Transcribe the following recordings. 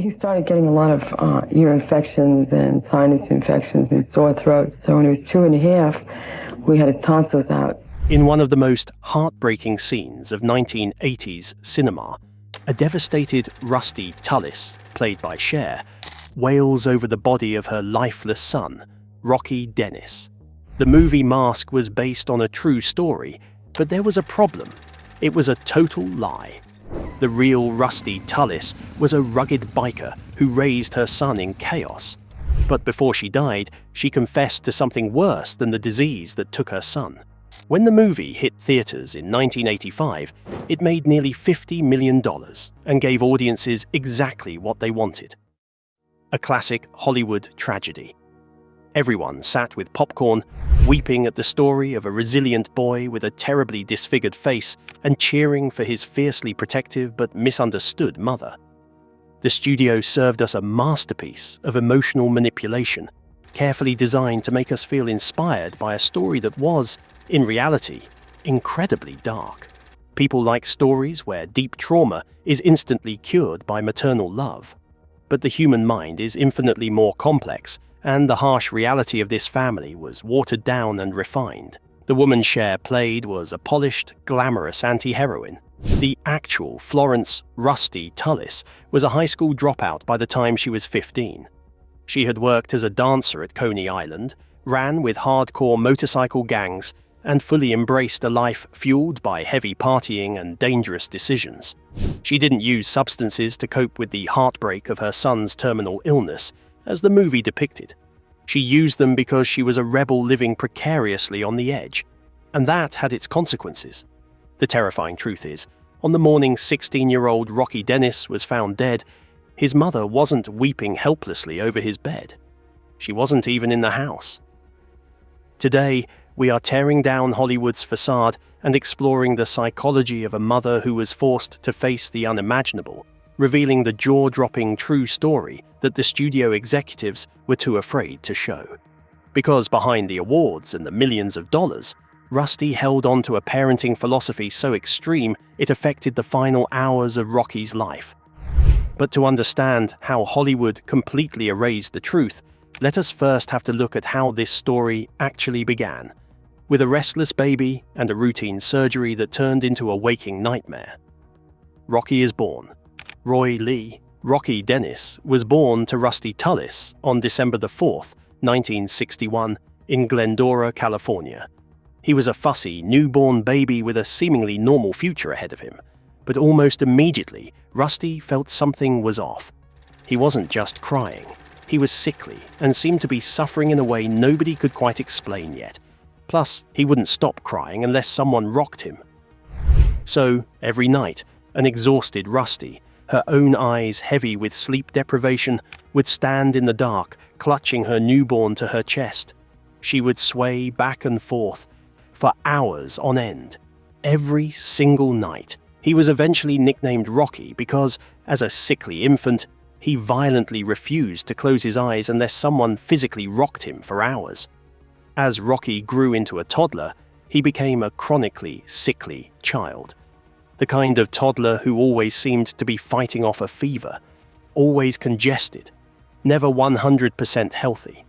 He started getting a lot of ear infections and sinus infections and sore throats. So when he was 2.5, we had his tonsils out. In one of the most heartbreaking scenes of 1980s cinema, a devastated Rusty Tullis, played by Cher, wails over the body of her lifeless son, Rocky Dennis. The movie Mask was based on a true story, but there was a problem. It was a total lie. The real Rusty Tullis was a rugged biker who raised her son in chaos. But before she died, she confessed to something worse than the disease that took her son. When the movie hit theaters in 1985, it made nearly $50 million and gave audiences exactly what they wanted. A classic Hollywood tragedy. Everyone sat with popcorn, weeping at the story of a resilient boy with a terribly disfigured face and cheering for his fiercely protective but misunderstood mother. The studio served us a masterpiece of emotional manipulation, carefully designed to make us feel inspired by a story that was, in reality, incredibly dark. People like stories where deep trauma is instantly cured by maternal love. But the human mind is infinitely more complex, and the harsh reality of this family was watered down and refined. The woman Cher played was a polished, glamorous anti-heroine. The actual Florence Rusty Tullis was a high school dropout by the time she was 15. She had worked as a dancer at Coney Island, ran with hardcore motorcycle gangs, and fully embraced a life fueled by heavy partying and dangerous decisions. She didn't use substances to cope with the heartbreak of her son's terminal illness, as the movie depicted. She used them because she was a rebel living precariously on the edge, and that had its consequences. The terrifying truth is, on the morning 16-year-old Rocky Dennis was found dead, his mother wasn't weeping helplessly over his bed. She wasn't even in the house. Today, we are tearing down Hollywood's facade and exploring the psychology of a mother who was forced to face the unimaginable, revealing the jaw-dropping true story that the studio executives were too afraid to show. Because behind the awards and the millions of dollars, Rusty held on to a parenting philosophy so extreme it affected the final hours of Rocky's life. But to understand how Hollywood completely erased the truth, let us first have to look at how this story actually began, with a restless baby and a routine surgery that turned into a waking nightmare. Rocky is born. Roy Lee, Rocky Dennis, was born to Rusty Tullis on December 4th, 1961, in Glendora, California. He was a fussy, newborn baby with a seemingly normal future ahead of him, but almost immediately, Rusty felt something was off. He wasn't just crying. He was sickly and seemed to be suffering in a way nobody could quite explain yet. Plus, he wouldn't stop crying unless someone rocked him. So, every night, an exhausted Rusty, her own eyes heavy with sleep deprivation, would stand in the dark, clutching her newborn to her chest. She would sway back and forth for hours on end, every single night. He was eventually nicknamed Rocky because, as a sickly infant, he violently refused to close his eyes unless someone physically rocked him for hours. As Rocky grew into a toddler, he became a chronically sickly child. The kind of toddler who always seemed to be fighting off a fever, always congested, never 100% healthy.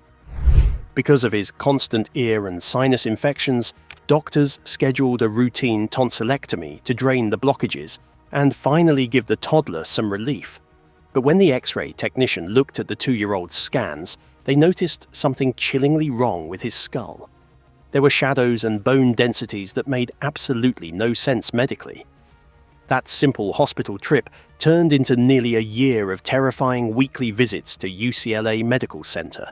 Because of his constant ear and sinus infections, doctors scheduled a routine tonsillectomy to drain the blockages and finally give the toddler some relief. But when the X-ray technician looked at the 2-year-old's scans, they noticed something chillingly wrong with his skull. There were shadows and bone densities that made absolutely no sense medically. That simple hospital trip turned into nearly a year of terrifying weekly visits to UCLA Medical Center.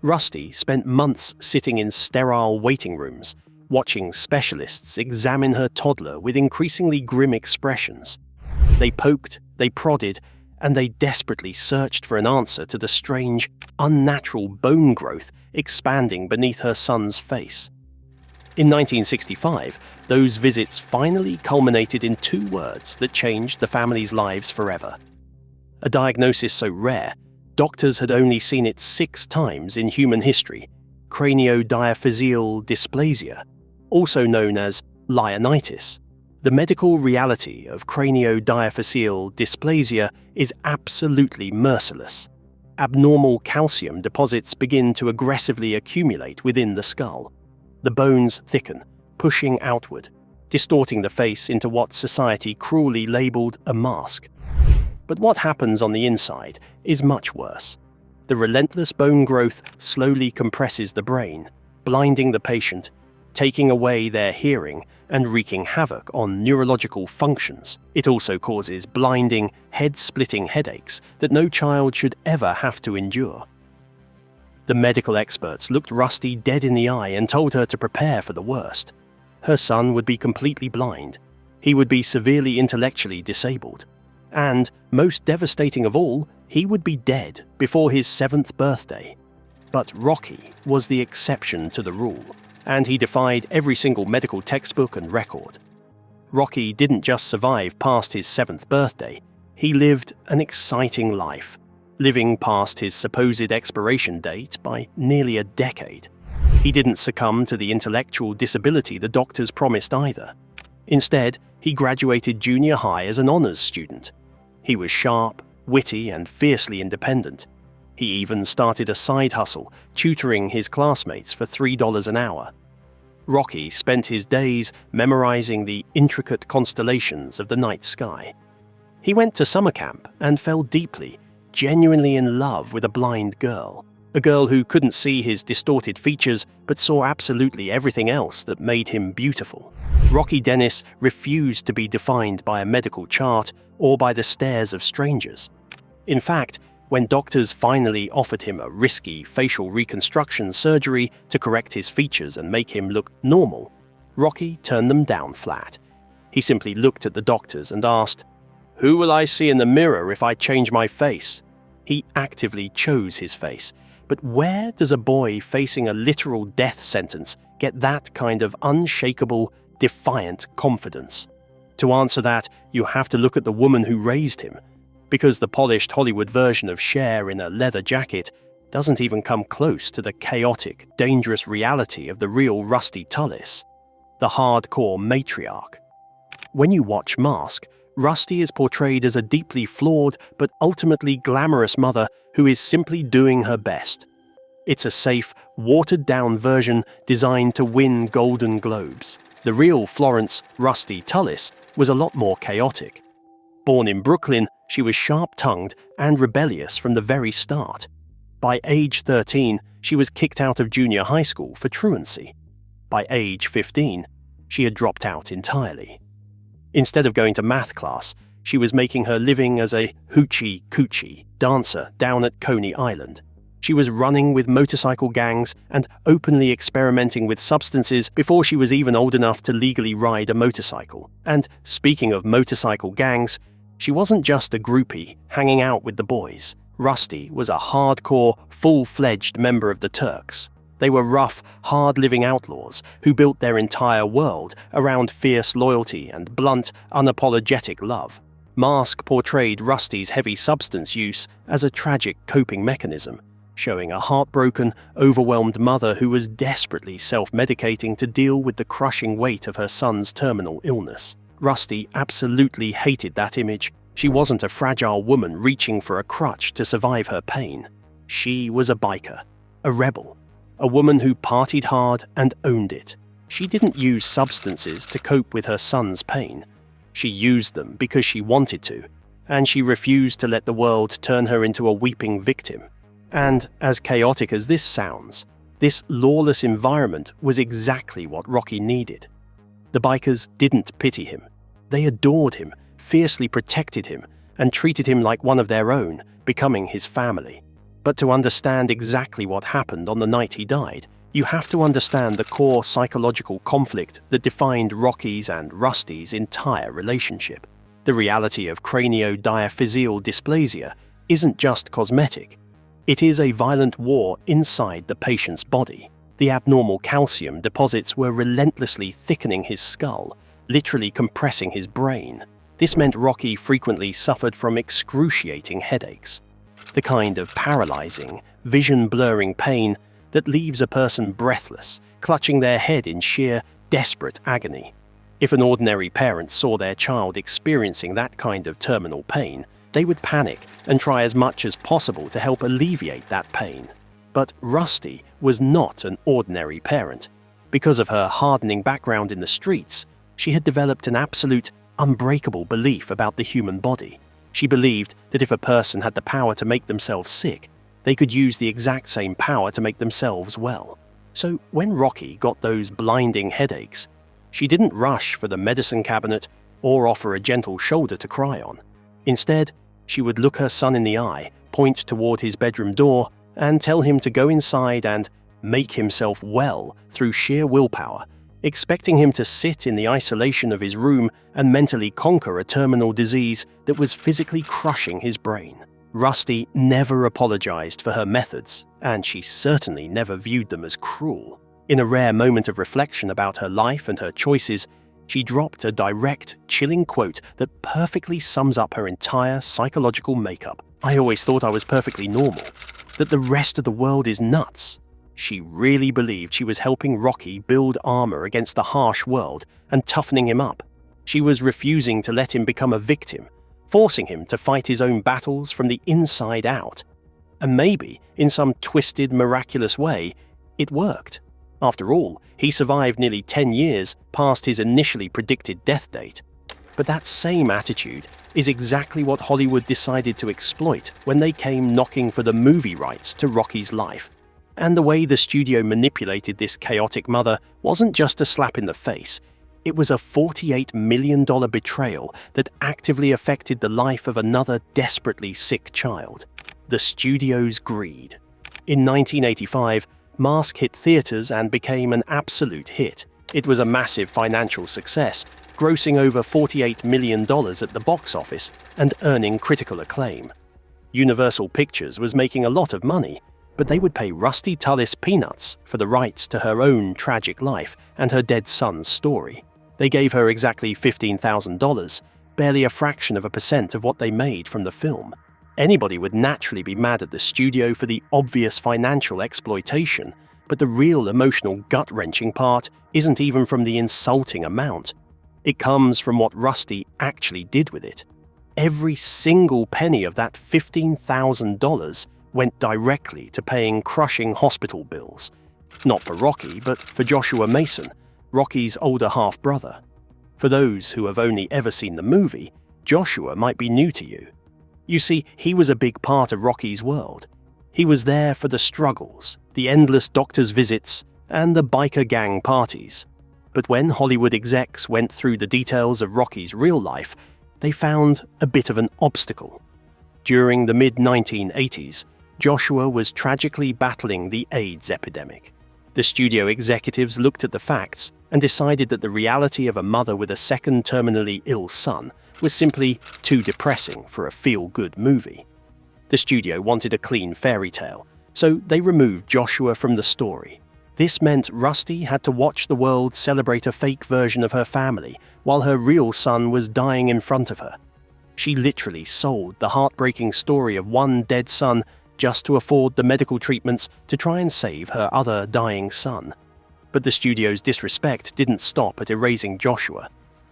Rusty spent months sitting in sterile waiting rooms, watching specialists examine her toddler with increasingly grim expressions. They poked, they prodded, and they desperately searched for an answer to the strange, unnatural bone growth expanding beneath her son's face. In 1965, those visits finally culminated in 2 words that changed the family's lives forever. A diagnosis so rare, doctors had only seen it 6 times in human history: craniodiaphyseal dysplasia, also known as Lionitis, The medical reality of craniodiaphyseal dysplasia is absolutely merciless. Abnormal calcium deposits begin to aggressively accumulate within the skull. The bones thicken, pushing outward, distorting the face into what society cruelly labeled a mask. But what happens on the inside is much worse. The relentless bone growth slowly compresses the brain, blinding the patient, taking away their hearing and wreaking havoc on neurological functions. It also causes blinding, head-splitting headaches that no child should ever have to endure. The medical experts looked Rusty dead in the eye and told her to prepare for the worst. Her son would be completely blind. He would be severely intellectually disabled. And, most devastating of all, he would be dead before his 7th birthday. But Rocky was the exception to the rule, and he defied every single medical textbook and record. Rocky didn't just survive past his 7th birthday, he lived an exciting life, living past his supposed expiration date by nearly a decade. He didn't succumb to the intellectual disability the doctors promised either. Instead, he graduated junior high as an honors student. He was sharp, witty, and fiercely independent. He even started a side hustle, tutoring his classmates for $3 an hour. Rocky spent his days memorizing the intricate constellations of the night sky. He went to summer camp and fell deeply, genuinely in love with a blind girl. A girl who couldn't see his distorted features but saw absolutely everything else that made him beautiful. Rocky Dennis refused to be defined by a medical chart or by the stares of strangers. In fact, when doctors finally offered him a risky facial reconstruction surgery to correct his features and make him look normal, Rocky turned them down flat. He simply looked at the doctors and asked, "Who will I see in the mirror if I change my face?" He actively chose his face. But where does a boy facing a literal death sentence get that kind of unshakable, defiant confidence? To answer that, you have to look at the woman who raised him, because the polished Hollywood version of Cher in a leather jacket doesn't even come close to the chaotic, dangerous reality of the real Rusty Tullis, the hardcore matriarch. When you watch Mask, Rusty is portrayed as a deeply flawed but ultimately glamorous mother who is simply doing her best. It's a safe, watered-down version designed to win Golden Globes. The real Florence Rusty Tullis was a lot more chaotic. Born in Brooklyn, she was sharp-tongued and rebellious from the very start. By age 13, she was kicked out of junior high school for truancy. By age 15, she had dropped out entirely. Instead of going to math class, she was making her living as a hoochie-coochie dancer down at Coney Island. She was running with motorcycle gangs and openly experimenting with substances before she was even old enough to legally ride a motorcycle. And speaking of motorcycle gangs, she wasn't just a groupie hanging out with the boys. Rusty was a hardcore, full-fledged member of the Turks. They were rough, hard-living outlaws who built their entire world around fierce loyalty and blunt, unapologetic love. Mask portrayed Rusty's heavy substance use as a tragic coping mechanism, showing a heartbroken, overwhelmed mother who was desperately self-medicating to deal with the crushing weight of her son's terminal illness. Rusty absolutely hated that image. She wasn't a fragile woman reaching for a crutch to survive her pain. She was a biker, a rebel, a woman who partied hard and owned it. She didn't use substances to cope with her son's pain. She used them because she wanted to, and she refused to let the world turn her into a weeping victim. And as chaotic as this sounds, this lawless environment was exactly what Rocky needed. The bikers didn't pity him. They adored him, fiercely protected him, and treated him like one of their own, becoming his family. But to understand exactly what happened on the night he died, you have to understand the core psychological conflict that defined Rocky's and Rusty's entire relationship. The reality of craniodiaphyseal dysplasia isn't just cosmetic. It is a violent war inside the patient's body. The abnormal calcium deposits were relentlessly thickening his skull, literally compressing his brain. This meant Rocky frequently suffered from excruciating headaches, the kind of paralyzing, vision-blurring pain that leaves a person breathless, clutching their head in sheer, desperate agony. If an ordinary parent saw their child experiencing that kind of terminal pain, they would panic and try as much as possible to help alleviate that pain. But Rusty was not an ordinary parent. Because of her hardening background in the streets, she had developed an absolute, unbreakable belief about the human body. She believed that if a person had the power to make themselves sick, they could use the exact same power to make themselves well. So when Rocky got those blinding headaches, she didn't rush for the medicine cabinet or offer a gentle shoulder to cry on. Instead, she would look her son in the eye, point toward his bedroom door, and tell him to go inside and make himself well through sheer willpower, expecting him to sit in the isolation of his room and mentally conquer a terminal disease that was physically crushing his brain. Rusty never apologized for her methods, and she certainly never viewed them as cruel. In a rare moment of reflection about her life and her choices, she dropped a direct, chilling quote that perfectly sums up her entire psychological makeup. "I always thought I was perfectly normal, that the rest of the world is nuts." She really believed she was helping Rocky build armor against the harsh world and toughening him up. She was refusing to let him become a victim, forcing him to fight his own battles from the inside out. And maybe, in some twisted, miraculous way, it worked. After all, he survived nearly 10 years past his initially predicted death date. But that same attitude is exactly what Hollywood decided to exploit when they came knocking for the movie rights to Rocky's life. And the way the studio manipulated this chaotic mother wasn't just a slap in the face. It was a $48 million betrayal that actively affected the life of another desperately sick child. The studio's greed. In 1985, Mask hit theaters and became an absolute hit. It was a massive financial success, grossing over $48 million at the box office and earning critical acclaim. Universal Pictures was making a lot of money, but they would pay Rusty Tullis peanuts for the rights to her own tragic life and her dead son's story. They gave her exactly $15,000, barely a fraction of a percent of what they made from the film. Anybody would naturally be mad at the studio for the obvious financial exploitation, but the real emotional gut-wrenching part isn't even from the insulting amount. It comes from what Rusty actually did with it. Every single penny of that $15,000 went directly to paying crushing hospital bills. Not for Rocky, but for Joshua Mason, Rocky's older half-brother. For those who have only ever seen the movie, Joshua might be new to you. You see, he was a big part of Rocky's world. He was there for the struggles, the endless doctor's visits, and the biker gang parties. But when Hollywood execs went through the details of Rocky's real life, they found a bit of an obstacle. During the mid-1980s, Joshua was tragically battling the AIDS epidemic. The studio executives looked at the facts and decided that the reality of a mother with a second terminally ill son was simply too depressing for a feel-good movie. The studio wanted a clean fairy tale, so they removed Joshua from the story. This meant Rusty had to watch the world celebrate a fake version of her family while her real son was dying in front of her. She literally sold the heartbreaking story of one dead son just to afford the medical treatments to try and save her other dying son. But the studio's disrespect didn't stop at erasing Joshua.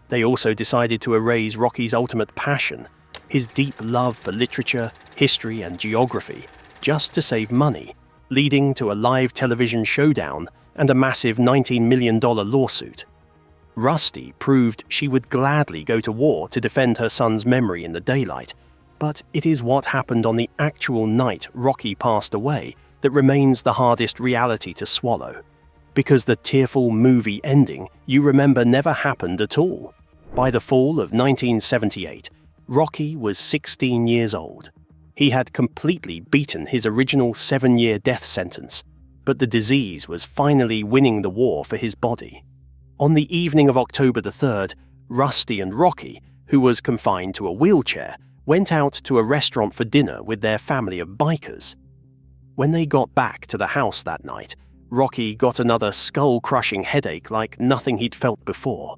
They also decided to erase Rocky's ultimate passion, his deep love for literature, history, and geography, just to save money, leading to a live television showdown and a massive $19 million lawsuit. Rusty proved she would gladly go to war to defend her son's memory in the daylight, but it is what happened on the actual night Rocky passed away that remains the hardest reality to swallow. Because the tearful movie ending you remember never happened at all. By the fall of 1978, Rocky was 16 years old. He had completely beaten his original 7-year death sentence, but the disease was finally winning the war for his body. On the evening of October the 3rd, Rusty and Rocky, who was confined to a wheelchair, went out to a restaurant for dinner with their family of bikers. When they got back to the house that night, Rocky got another skull-crushing headache like nothing he'd felt before.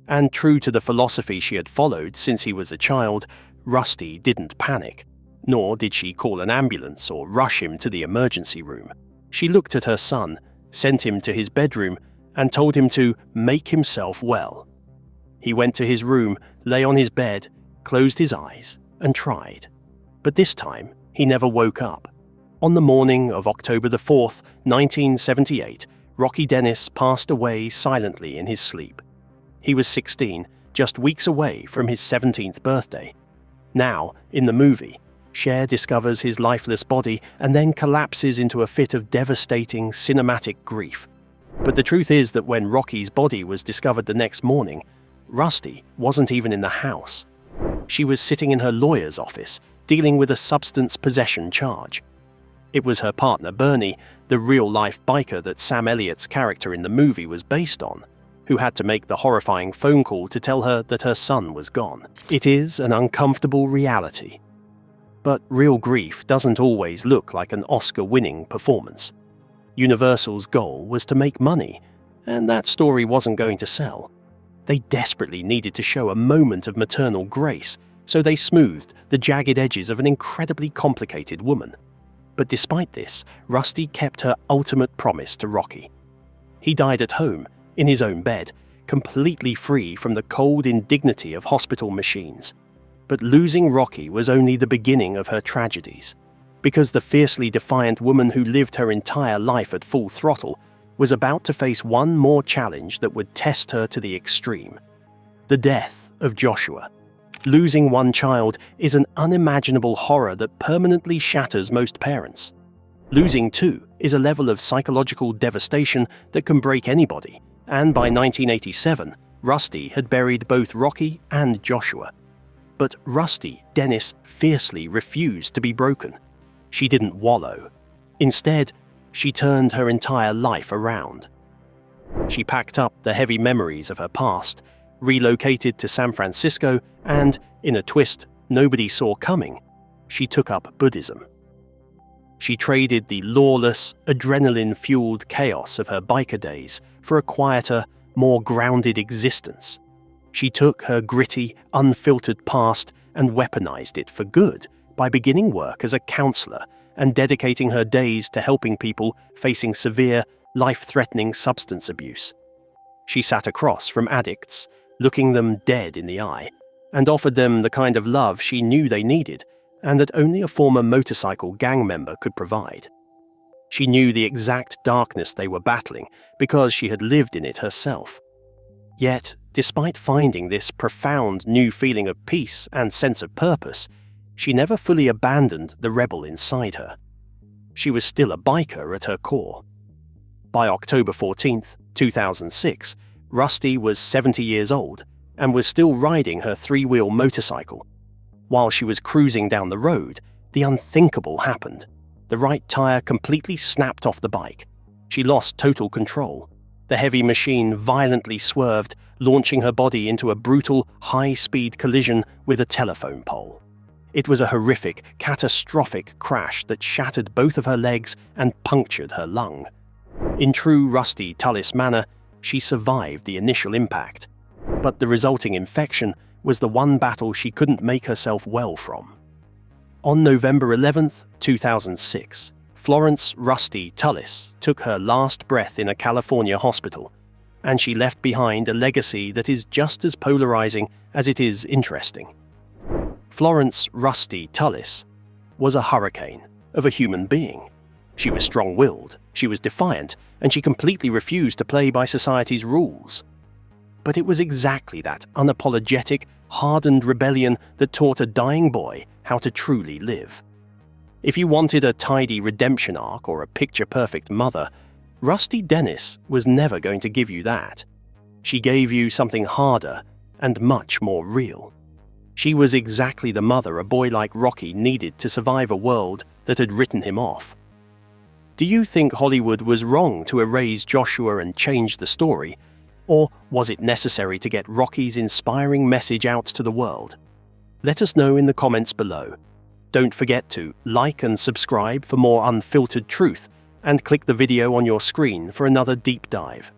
And true to the philosophy she had followed since he was a child, Rusty didn't panic. Nor did she call an ambulance or rush him to the emergency room. She looked at her son, sent him to his bedroom, and told him to make himself well. He went to his room, lay on his bed, closed his eyes, and tried. But this time, he never woke up. On the morning of October the 4th, 1978, Rocky Dennis passed away silently in his sleep. He was 16, just weeks away from his 17th birthday. Now, in the movie, Cher discovers his lifeless body and then collapses into a fit of devastating cinematic grief. But the truth is that when Rocky's body was discovered the next morning, Rusty wasn't even in the house. She was sitting in her lawyer's office, dealing with a substance possession charge. It was her partner Bernie, the real-life biker that Sam Elliott's character in the movie was based on, who had to make the horrifying phone call to tell her that her son was gone. It is an uncomfortable reality. But real grief doesn't always look like an Oscar-winning performance. Universal's goal was to make money, and that story wasn't going to sell. They desperately needed to show a moment of maternal grace, so they smoothed the jagged edges of an incredibly complicated woman. But despite this, Rusty kept her ultimate promise to Rocky. He died at home, in his own bed, completely free from the cold indignity of hospital machines. But losing Rocky was only the beginning of her tragedies, because the fiercely defiant woman who lived her entire life at full throttle was about to face one more challenge that would test her to the extreme: the death of Joshua. Losing one child is an unimaginable horror that permanently shatters most parents. Losing two is a level of psychological devastation that can break anybody, and by 1987, Rusty had buried both Rocky and Joshua. But Rusty Dennis fiercely refused to be broken. She didn't wallow. Instead, she turned her entire life around. She packed up the heavy memories of her past, relocated to San Francisco, and, in a twist nobody saw coming, she took up Buddhism. She traded the lawless, adrenaline-fueled chaos of her biker days for a quieter, more grounded existence. She took her gritty, unfiltered past and weaponized it for good by beginning work as a counselor and dedicating her days to helping people facing severe, life-threatening substance abuse. She sat across from addicts, looking them dead in the eye, and offered them the kind of love she knew they needed and that only a former motorcycle gang member could provide. She knew the exact darkness they were battling because she had lived in it herself. Yet, despite finding this profound new feeling of peace and sense of purpose, she never fully abandoned the rebel inside her. She was still a biker at her core. By October 14th, 2006, Rusty was 70 years old and was still riding her three-wheel motorcycle. While she was cruising down the road, the unthinkable happened. The right tire completely snapped off the bike. She lost total control. The heavy machine violently swerved, launching her body into a brutal, high-speed collision with a telephone pole. It was a horrific, catastrophic crash that shattered both of her legs and punctured her lung. In true Rusty Tullis manner, she survived the initial impact, but the resulting infection was the one battle she couldn't make herself well from. On November 11th, 2006, Florence Rusty Tullis took her last breath in a California hospital, and she left behind a legacy that is just as polarizing as it is interesting. Florence Rusty Tullis was a hurricane of a human being. She was strong-willed, she was defiant, and she completely refused to play by society's rules. But it was exactly that unapologetic, hardened rebellion that taught a dying boy how to truly live. If you wanted a tidy redemption arc or a picture-perfect mother, Rusty Dennis was never going to give you that. She gave you something harder and much more real. She was exactly the mother a boy like Rocky needed to survive a world that had written him off. Do you think Hollywood was wrong to erase Joshua and change the story? Or was it necessary to get Rocky's inspiring message out to the world? Let us know in the comments below. Don't forget to like and subscribe for more unfiltered truth, and click the video on your screen for another deep dive.